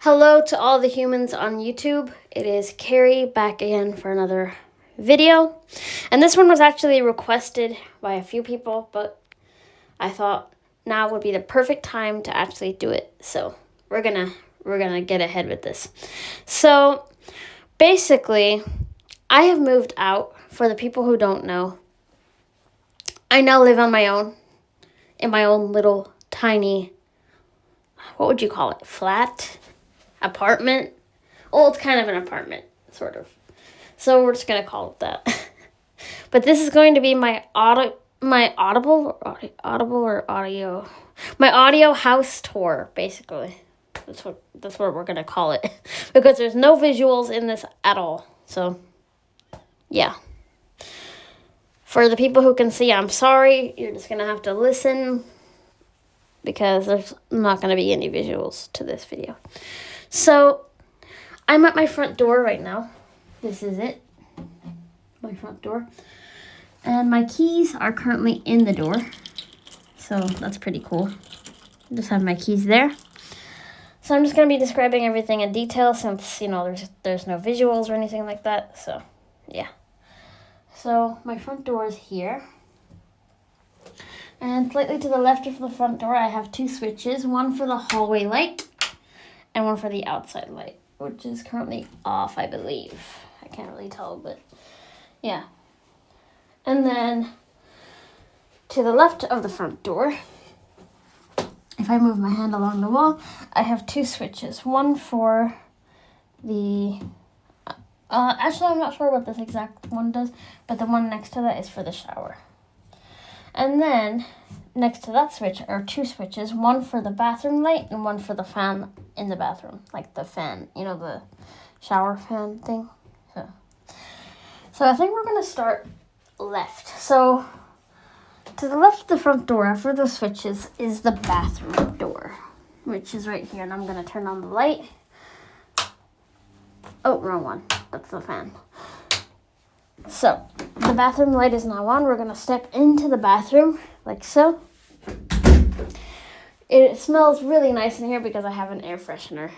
Hello to all the humans on YouTube. It is Carrie back again for another video. And this one was actually requested by a few people, but I thought now would be the perfect time to actually do it. So we're gonna get ahead with this. So basically, I have moved out. For the people who don't know, I now live on my own in my own little tiny, what would you call it, flat? Apartment. Well, it's kind of an apartment, sort of. So we're just gonna call it that. But this is going to be my audio house tour, basically. That's what we're gonna call it, because there's no visuals in this at all. So, yeah. For the people who can see, I'm sorry. You're just gonna have to listen, because there's not gonna be any visuals to this video. So, I'm at my front door right now. This is it. My front door. And my keys are currently in the door. So, that's pretty cool. I just have my keys there. So, I'm just going to be describing everything in detail since, there's no visuals or anything like that. So, yeah. So, my front door is here. And slightly to the left of the front door, I have two switches. One for the hallway light and one for the outside light, which is currently off, I believe. I can't really tell, but yeah. And then to the left of the front door, if I move my hand along the wall, I have two switches. One for the, actually I'm not sure what this exact one does, but the one next to that is for the shower. And then next to that switch are two switches, one for the bathroom light and one for the fan in the bathroom, like the fan, the shower fan thing. So I think we're going to start left. So to the left of the front door, after the switches, is the bathroom door, which is right here. And I'm going to turn on the light. Oh, wrong one. That's the fan. So the bathroom light is now on. We're going to step into the bathroom like so. It smells really nice in here because I have an air freshener,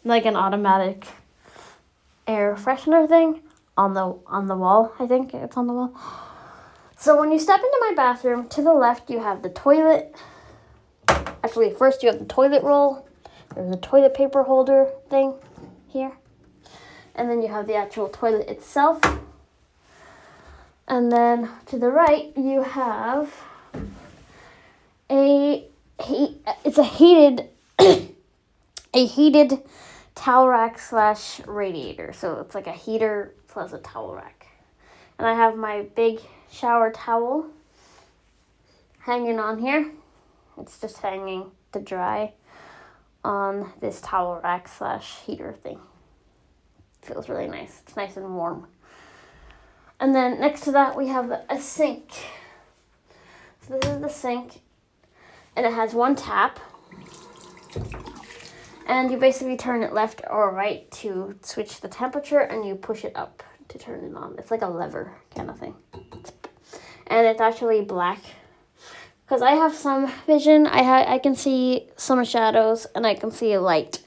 like an automatic air freshener thing on the wall. I think it's on the wall. So when you step into my bathroom, to the left you have the toilet. Actually, first you have the toilet roll. There's a toilet paper holder thing here. And then you have the actual toilet itself. And then to the right you have it's a heated towel rack / radiator. So it's like a heater plus a towel rack. And I have my big shower towel hanging on here. It's just hanging to dry on this towel rack / heater thing. Feels really nice. It's nice and warm. And then next to that we have a sink. So this is the sink. And it has one tap. And you basically turn it left or right to switch the temperature, and you push it up to turn it on. It's like a lever kind of thing. And it's actually black. Because I have some vision. I can see some shadows and I can see a light.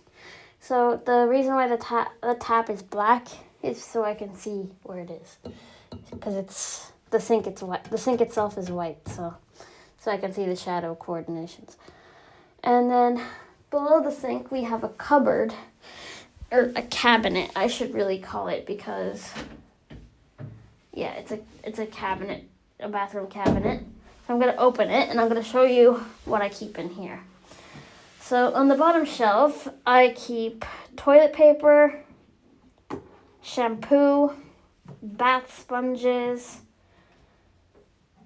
So the reason why the tap is black is so I can see where it is. Because it's the sink itself is white, so I can see the shadow coordinations. And then below the sink we have a cupboard, or a cabinet I should really call it, because yeah, it's a cabinet, a bathroom cabinet. So I'm going to open it and I'm going to show you what I keep in here. So on the bottom shelf I keep toilet paper, shampoo, bath sponges,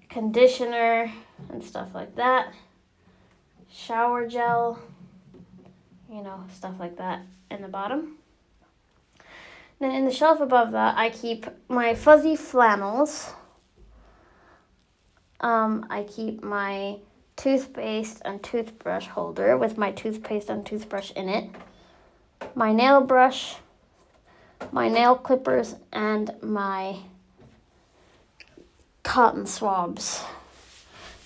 conditioner and stuff like that, shower gel, stuff like that in the bottom. Then in the shelf above that I keep my fuzzy flannels. I keep my toothpaste and toothbrush holder with my toothpaste and toothbrush in it, my nail brush, my nail clippers, and my cotton swabs.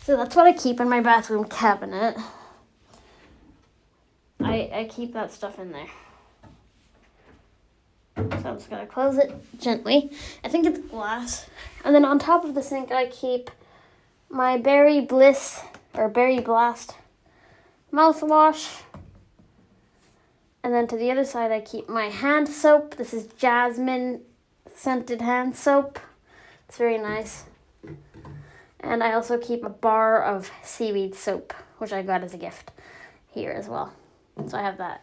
So that's what I keep in my bathroom cabinet. I I keep that stuff in there. So I'm just gonna close it gently. I think it's glass. And then on top of the sink, I keep my Berry Blast mouthwash. And then to the other side, I keep my hand soap. This is jasmine scented hand soap. It's very nice. And I also keep a bar of seaweed soap, which I got as a gift here as well. So I have that.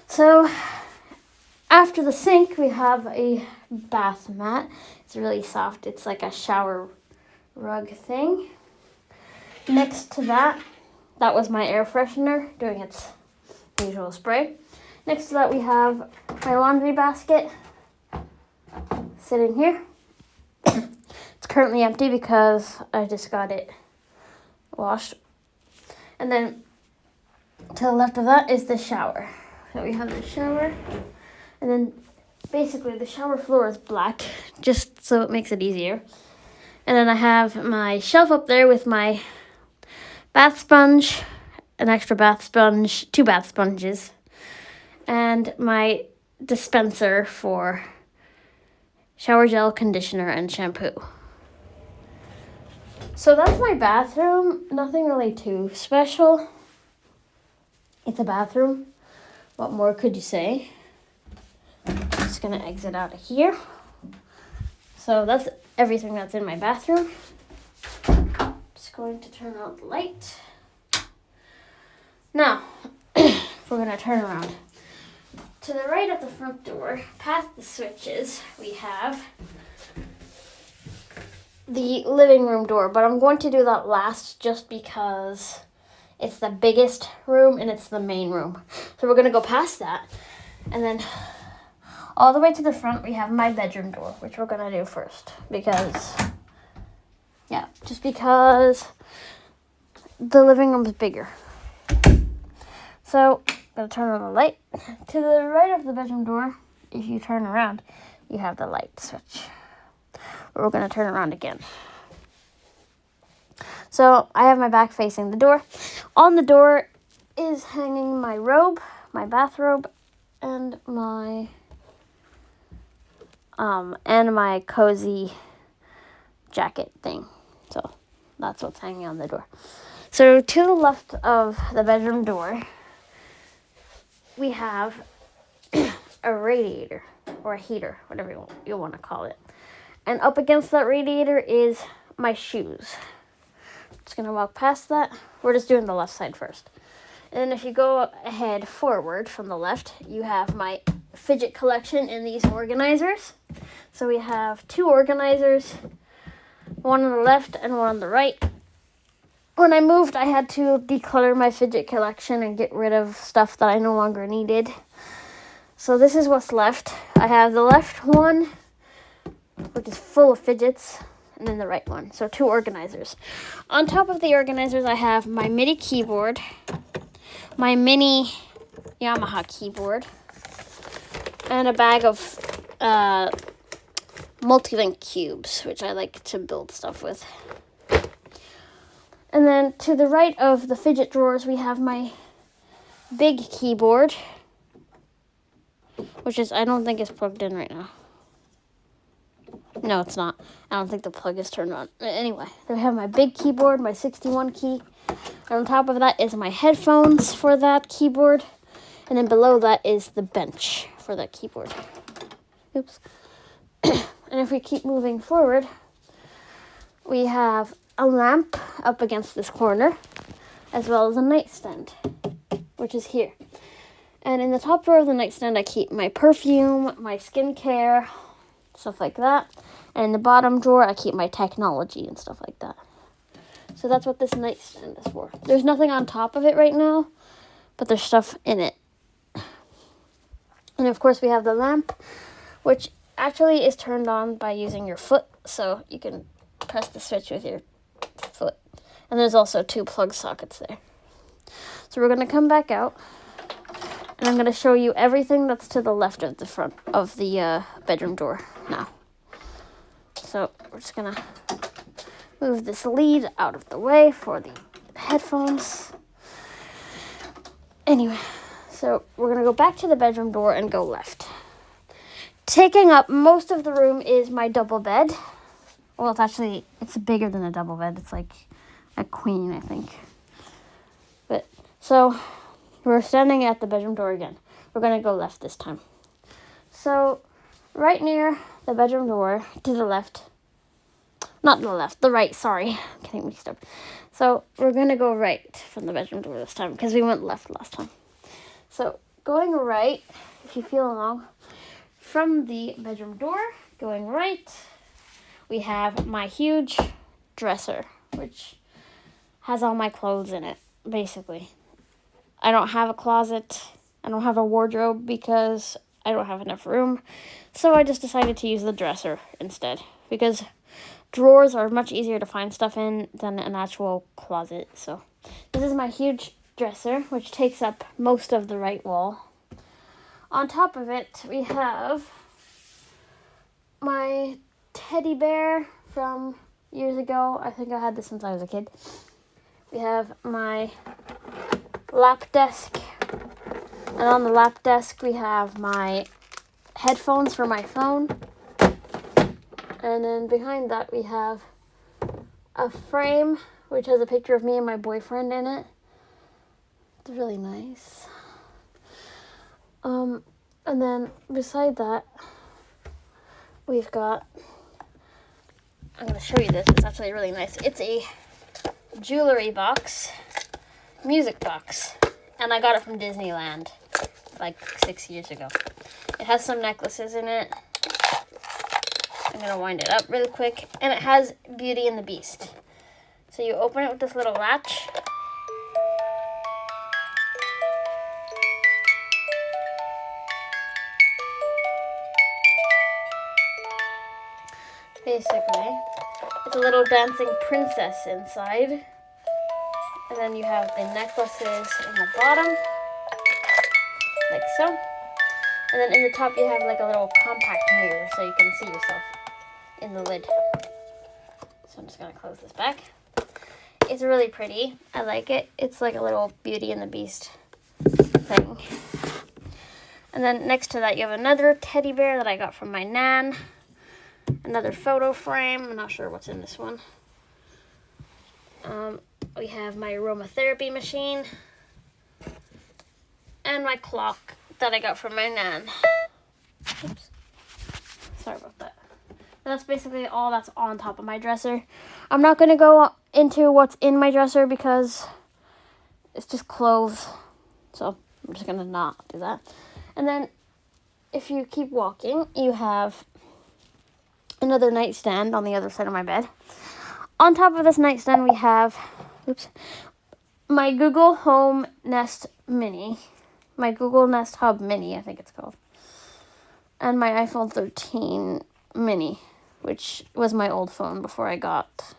So after the sink, we have a bath mat. It's really soft. It's like a shower rug thing. Next to that, that was my air freshener doing its usual spray. Next to that, we have my laundry basket sitting here. It's currently empty because I just got it washed. And then to the left of that is the shower. So we have the shower. And then basically the shower floor is black, just so it makes it easier. And then I have my shelf up there with my bath sponge, an extra bath sponge, 2 bath sponges, and my dispenser for shower gel, conditioner, and shampoo. So that's my bathroom. Nothing really too special. It's a bathroom. What more could you say? Just gonna exit out of here. So that's everything that's in my bathroom. Just going to turn out the light. Now, we're gonna turn around. To the right of the front door, past the switches, we have the living room door, but I'm going to do that last just because it's the biggest room and it's the main room. So we're gonna go past that, and then all the way to the front we have my bedroom door, which we're gonna do first because, yeah, just because the living room is bigger. So I'm gonna turn on the light. To the right of the bedroom door, if you turn around, you have the light switch. We're gonna turn around again. So I have my back facing the door. On the door is hanging my robe, my bathrobe, and my cozy jacket thing. So that's what's hanging on the door. So to the left of the bedroom door, we have a radiator or a heater, whatever you want to call it. And up against that radiator is my shoes. Just gonna walk past that. We're just doing the left side first. And then if you go ahead forward from the left, you have my fidget collection in these organizers. So we have 2 organizers, one on the left and one on the right. When I moved, I had to declutter my fidget collection and get rid of stuff that I no longer needed. So this is what's left. I have the left one, which is full of fidgets, and then the right one. So 2 organizers. On top of the organizers, I have my MIDI keyboard, my mini Yamaha keyboard, and a bag of multi-link cubes, which I like to build stuff with. And then to the right of the fidget drawers, we have my big keyboard, which is, I don't think is plugged in right now. No, it's not. I don't think the plug is turned on. Anyway, I have my big keyboard, my 61 key. And on top of that is my headphones for that keyboard. And then below that is the bench for that keyboard. Oops. And if we keep moving forward, we have a lamp up against this corner, as well as a nightstand, which is here. And in the top drawer of the nightstand, I keep my perfume, my skincare, stuff like that. And in the bottom drawer, I keep my technology and stuff like that. So that's what this nightstand is for. There's nothing on top of it right now, but there's stuff in it. And of course, we have the lamp, which actually is turned on by using your foot. So you can press the switch with your foot. And there's also 2 plug sockets there. So we're going to come back out, and I'm going to show you everything that's to the left of the front of the bedroom door now. So we're just going to move this lead out of the way for the headphones. Anyway, So we're going to go back to the bedroom door and go left. Taking up most of the room is my double bed. Well, it's bigger than a double bed. It's like a queen, I think. But, so, we're standing at the bedroom door again. We're going to go left this time. So, right near the bedroom door, to the left. Not the left, the right, sorry. I'm getting mixed up. So, we're going to go right from the bedroom door this time, because we went left last time. So, going right, if you feel along, from the bedroom door, going right, we have my huge dresser, which has all my clothes in it, basically. I don't have a closet. I don't have a wardrobe because I don't have enough room. So I just decided to use the dresser instead, because drawers are much easier to find stuff in than an actual closet. So this is my huge dresser, which takes up most of the right wall. On top of it, we have my teddy bear from years ago. I think I had this since I was a kid. We have my lap desk. And on the lap desk, we have my headphones for my phone. And then behind that, we have a frame, which has a picture of me and my boyfriend in it. It's really nice. And then beside that, we've got, I'm going to show you this. It's actually really nice. It's a jewelry box, music box. And I got it from Disneyland like 6 years ago. It has some necklaces in it. I'm going to wind it up really quick. And it has Beauty and the Beast. So you open it with this little latch. Basically, it's a little dancing princess inside. And then you have the necklaces in the bottom, like so. And then in the top you have like a little compact mirror so you can see yourself in the lid. So I'm just going to close this back. It's really pretty. I like it. It's like a little Beauty and the Beast thing. And then next to that you have another teddy bear that I got from my nan. Another photo frame. I'm not sure what's in this one. We have my aromatherapy machine. And my clock that I got from my nan. Oops. Sorry about that. That's basically all that's on top of my dresser. I'm not going to go into what's in my dresser because it's just clothes. So I'm just going to not do that. And then if you keep walking, you have another nightstand on the other side of my bed. On top of this nightstand, we have, my Google Home Nest Mini. My Google Nest Hub Mini, I think it's called. And my iPhone 13 Mini, which was my old phone before I got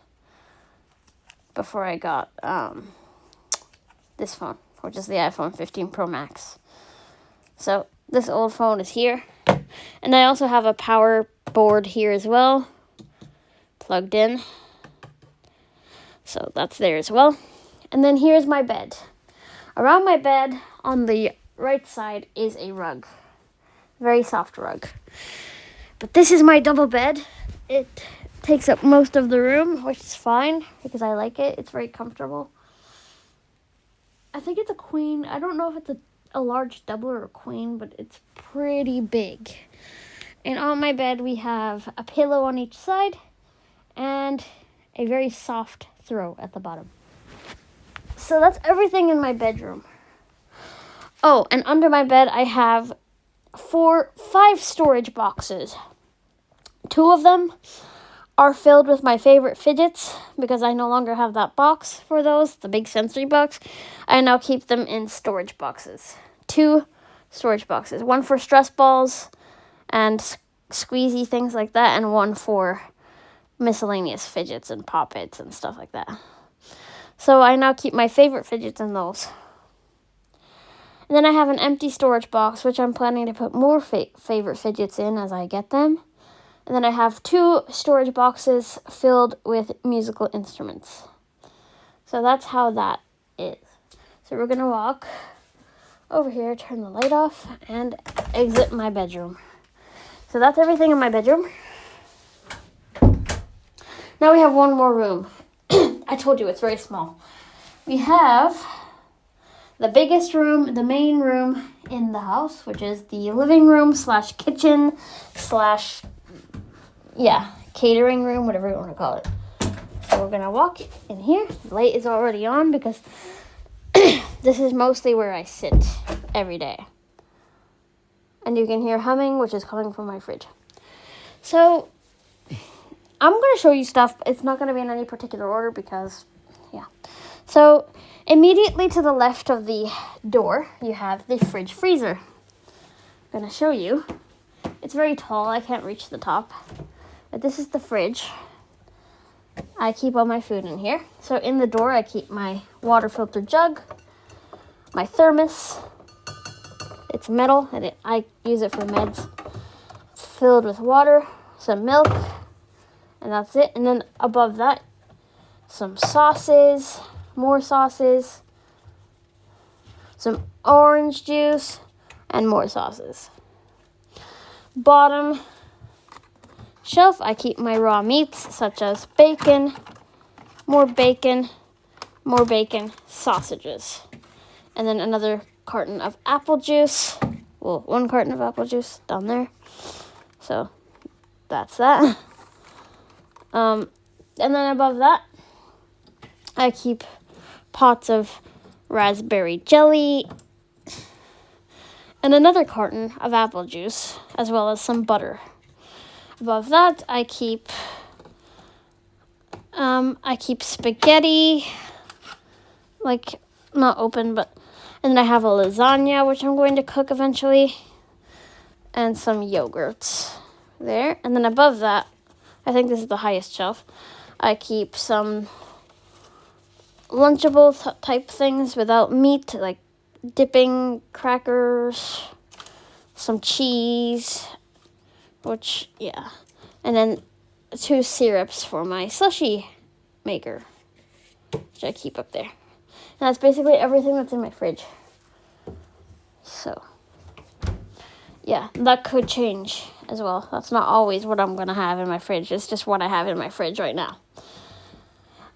this phone, which is the iPhone 15 Pro Max. So this old phone is here. And I also have a power board here as well, plugged in. So that's there as well. And then here's my bed. Around my bed on the right side is a rug. Very soft rug. But this is my double bed. It takes up most of the room, which is fine because I like it. It's very comfortable. I think it's a queen. I don't know if it's a large double or a queen, but it's pretty big. And on my bed, we have a pillow on each side and a very soft throw at the bottom. So that's everything in my bedroom. Oh, and under my bed, I have 5 storage boxes. 2 of them are filled with my favorite fidgets because I no longer have that box for those, the big sensory box. I now keep them in storage boxes. 2 storage boxes. One for stress balls and squeezy things like that, and one for miscellaneous fidgets and pop-its and stuff like that. So I now keep my favorite fidgets in those. And then I have an empty storage box, which I'm planning to put more favorite fidgets in as I get them. And then I have 2 storage boxes filled with musical instruments. So that's how that is. So we're going to walk over here, turn the light off, and exit my bedroom. So that's everything in my bedroom. Now we have one more room. I told you it's very small. We have the biggest room, the main room in the house, which is the living room / kitchen / catering room, whatever you want to call it. So we're going to walk in here. The light is already on because this is mostly where I sit every day. And you can hear humming, which is coming from my fridge. So I'm going to show you stuff. It's not going to be in any particular order because, yeah. So immediately to the left of the door, you have the fridge freezer. I'm going to show you. It's very tall. I can't reach the top. But this is the fridge. I keep all my food in here. So in the door, I keep my water filter jug, my thermos. It's metal, and I use it for meds. It's filled with water, some milk, and that's it. And then above that, some sauces, more sauces, some orange juice, and more sauces. Bottom shelf, I keep my raw meats, such as bacon, more bacon, sausages. And then another carton of apple juice. Well, 1 carton of apple juice down there. So that's that. And then above that, I keep pots of raspberry jelly and another carton of apple juice, as well as some butter. Above that, I keep spaghetti, like not open, but, and then I have a lasagna, which I'm going to cook eventually, and some yogurts there. And then above that, I think this is the highest shelf, I keep some Lunchable type things without meat, like dipping crackers, some cheese, and then 2 syrups for my slushy maker, which I keep up there. And that's basically everything that's in my fridge. So, yeah, that could change as well. That's not always what I'm going to have in my fridge. It's just what I have in my fridge right now.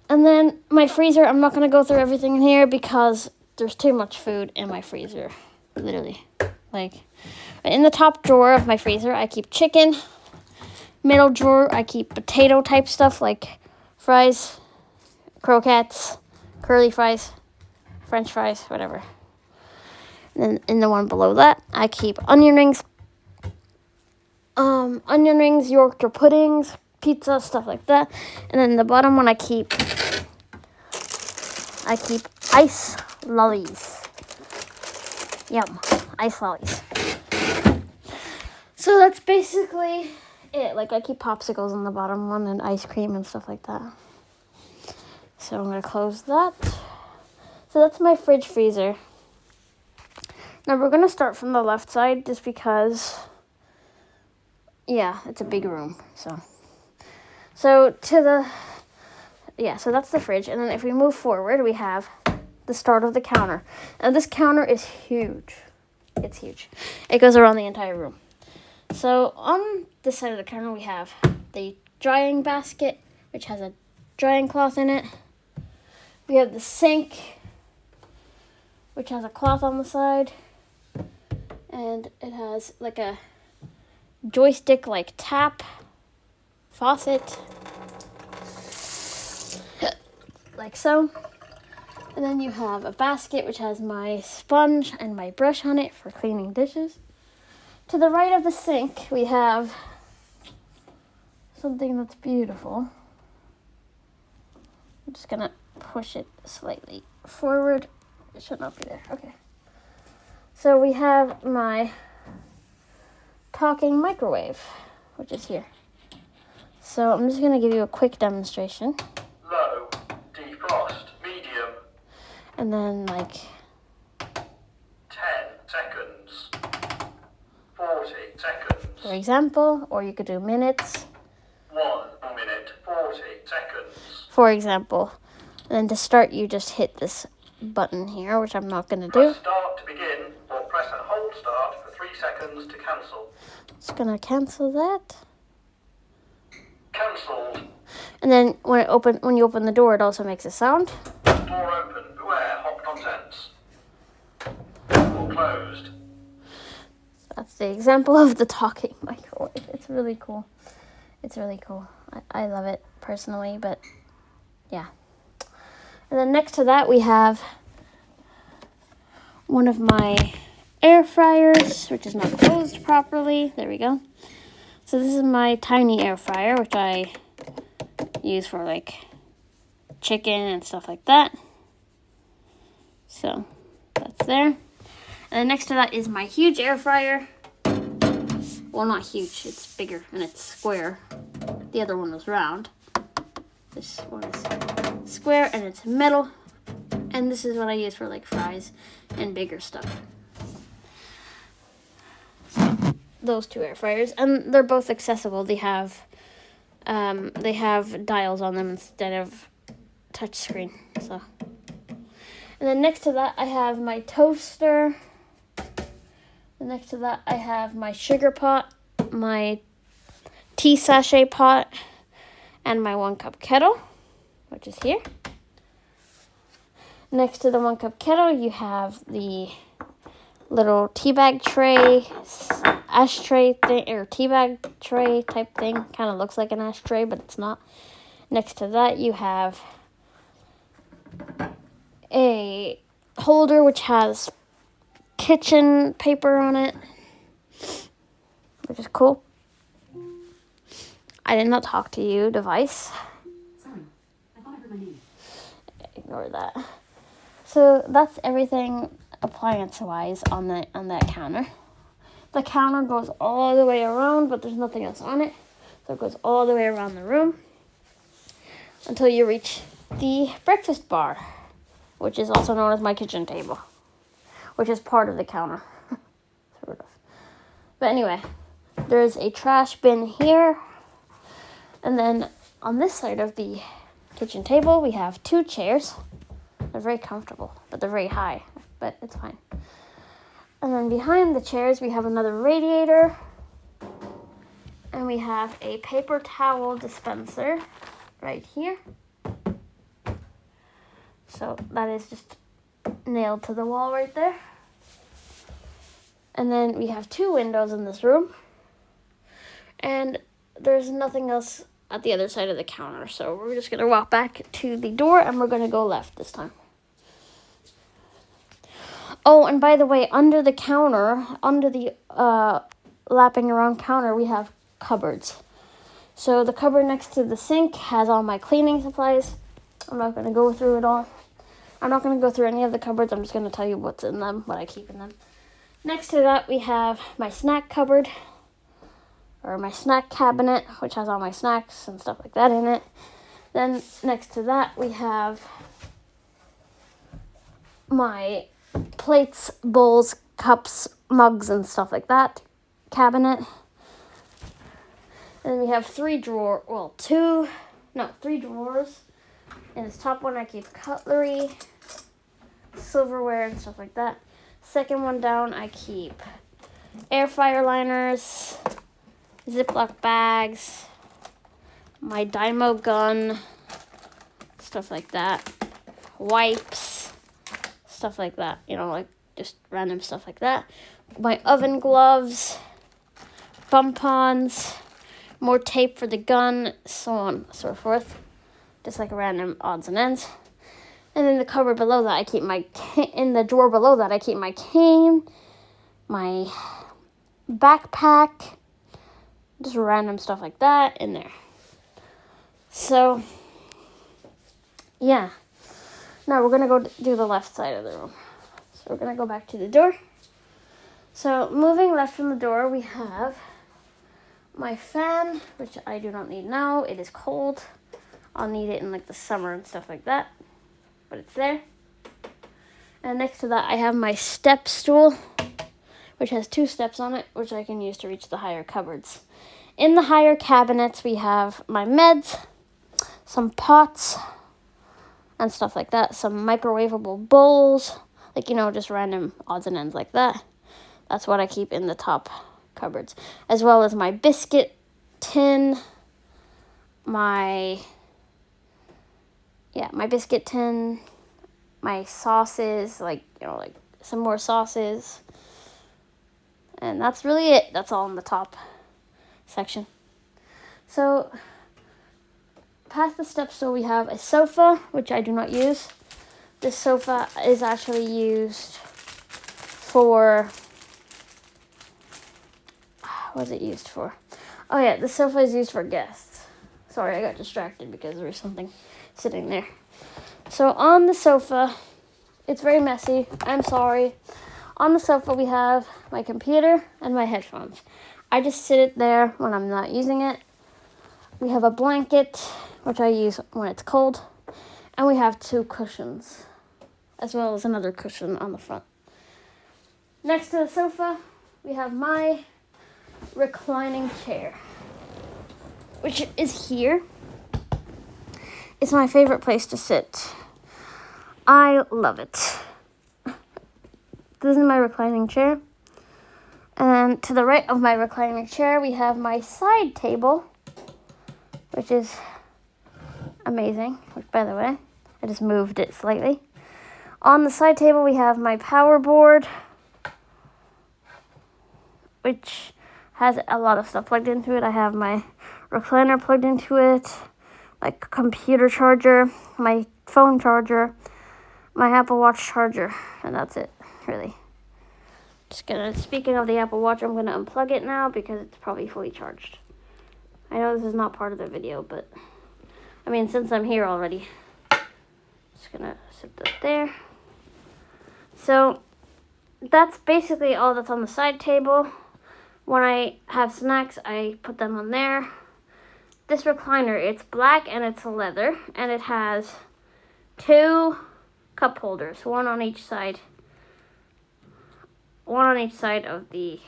And then my freezer, I'm not going to go through everything in here because there's too much food in my freezer, literally. Like, in the top drawer of my freezer, I keep chicken. Middle drawer, I keep potato type stuff like fries, croquettes, curly fries, french fries, whatever. And then in the one below that, I keep onion rings, Yorkshire puddings, pizza, stuff like that. And then the bottom one, I keep ice lollies. Yum, ice lollies. So that's basically it. Like, I keep popsicles in the bottom one and ice cream and stuff like that. So I'm going to close that. So that's my fridge freezer. Now we're going to start from the left side just because, yeah, it's a big room. So that's the fridge. And then if we move forward, we have the start of the counter. And this counter is huge. It's huge. It goes around the entire room. So on this side of the counter, we have the drying basket, which has a drying cloth in it. We have the sink, which has a cloth on the side. And it has like a joystick-like tap, faucet, like so. And then you have a basket which has my sponge and my brush on it for cleaning dishes. To the right of the sink, we have something that's beautiful. I'm just gonna push it slightly forward. It should not be there. Okay. So we have my talking microwave, which is here. So I'm just gonna give you a quick demonstration. Low, defrost, medium. And then 10 seconds. 40 seconds. for example, or you could do minutes. 1 minute, 40 seconds. For example. And then to start, you just hit this button here, which I'm not gonna do. Press start to begin start for 3 seconds to cancel. Just gonna cancel that. Cancelled. And then when you open the door, it also makes a sound. Door open. Beware, hot contents. Door closed. That's the example of the talking microwave. It's really cool. It's really cool. I love it personally, but yeah. And then next to that, we have one of my air fryers, which is not closed properly. There we go. So this is my tiny air fryer, which I use for like chicken and stuff like that. So that's there. And then next to that is my huge air fryer. Well, not huge, it's bigger and it's square. The other one was round. This one is square and it's metal. And this is what I use for like fries and bigger stuff. So those two air fryers, and they're both accessible. They have dials on them instead of touch screen. So, and then next to that I have my toaster. And next to that I have my sugar pot, my tea sachet pot, and my 1-cup kettle, which is here. Next to the 1-cup kettle, you have the little teabag tray, ashtray thing, or teabag tray type thing. Kind of looks like an ashtray, but it's not. Next to that, you have a holder which has kitchen paper on it, which is cool. I did not talk to you, device. Sorry, I thought I heard my name. Ignore that. So that's everything appliance-wise on that counter. The counter goes all the way around, but there's nothing else on it. So it goes all the way around the room until you reach the breakfast bar, which is also known as my kitchen table, which is part of the counter, sort of. But anyway, there's a trash bin here. And then on this side of the kitchen table, we have 2 chairs. They're very comfortable, but they're very high, but it's fine. And then behind the chairs, we have another radiator. And we have a paper towel dispenser right here. So that is just nailed to the wall right there. And then we have 2 windows in this room. And there's nothing else at the other side of the counter. So we're just going to walk back to the door and we're going to go left this time. Oh, and by the way, under the counter, under the lapping around counter, we have cupboards. So the cupboard next to the sink has all my cleaning supplies. I'm not going to go through it all. I'm not going to go through any of the cupboards. I'm just going to tell you what's in them, what I keep in them. Next to that, we have my snack cupboard, or my snack cabinet, which has all my snacks and stuff like that in it. Then next to that, we have my plates, bowls, cups, mugs, and stuff like that cabinet. And then we have 3 drawers. In this top one, I keep cutlery, silverware, and stuff like that. Second one down, I keep air fryer liners, Ziploc bags, my Dymo gun, stuff like that, wipes, stuff like that, like just random stuff like that. My oven gloves, bump-ons, more tape for the gun, so on and so forth. Just like random odds and ends. And then the cupboard below that, I keep in the drawer below that, I keep my cane, my backpack, just random stuff like that in there. So, yeah. Now we're going to go do the left side of the room. So we're going to go back to the door. So moving left from the door, we have my fan, which I do not need now. It is cold. I'll need it in like the summer and stuff like that. But it's there. And next to that, I have my step stool, which has 2 steps on it, which I can use to reach the higher cupboards. In the higher cabinets, we have my meds, some pots, and stuff like that. Some microwavable bowls, just random odds and ends like that. That's what I keep in the top cupboards, as well as my biscuit tin, my biscuit tin, my sauces, like some more sauces. And that's really it. That's all in the top section. So, past the step stool, we have a sofa, which I do not use. This sofa is actually used for... What is it used for? Oh yeah, the sofa is used for guests. Sorry, I got distracted because there was something sitting there. So on the sofa, it's very messy. I'm sorry. On the sofa, we have my computer and my headphones. I just sit it there when I'm not using it. We have a blanket, which I use when it's cold. And we have 2 cushions, as well as another cushion on the front. Next to the sofa, we have my reclining chair, which is here. It's my favorite place to sit. I love it. This is my reclining chair. And to the right of my reclining chair, we have my side table, which is amazing. Which, by the way, I just moved it slightly. On the side table, we have my power board, which has a lot of stuff plugged into it. I have my recliner plugged into it, my computer charger, my phone charger, my Apple Watch charger, and that's it, really. Speaking of the Apple Watch, I'm gonna unplug it now because it's probably fully charged. I know this is not part of the video, but I mean, since I'm here already, just gonna sit that there. So that's basically all that's on the side table. When I have snacks, I put them on there. This recliner, it's black and it's leather, and it has 2 cup holders, one on each side of the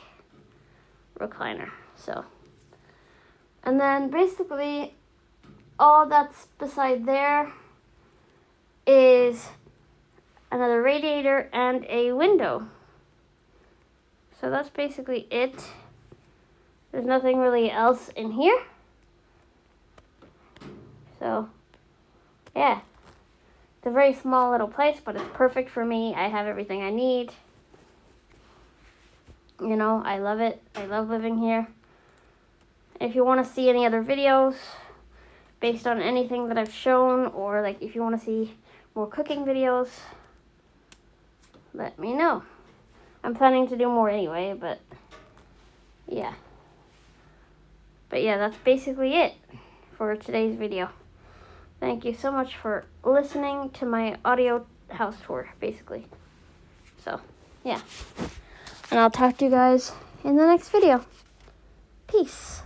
recliner. So, and then basically all that's beside there is another radiator and a window. So that's basically it. There's nothing really else in here. So, yeah. It's a very small little place, but it's perfect for me. I have everything I need. You know, I love it. I love living here. If you want to see any other videos based on anything that I've shown, or like if you want to see more cooking videos, let me know. I'm planning to do more anyway, but yeah. But yeah, that's basically it for today's video. Thank you so much for listening to my audio house tour, basically. So, yeah. And I'll talk to you guys in the next video. Peace.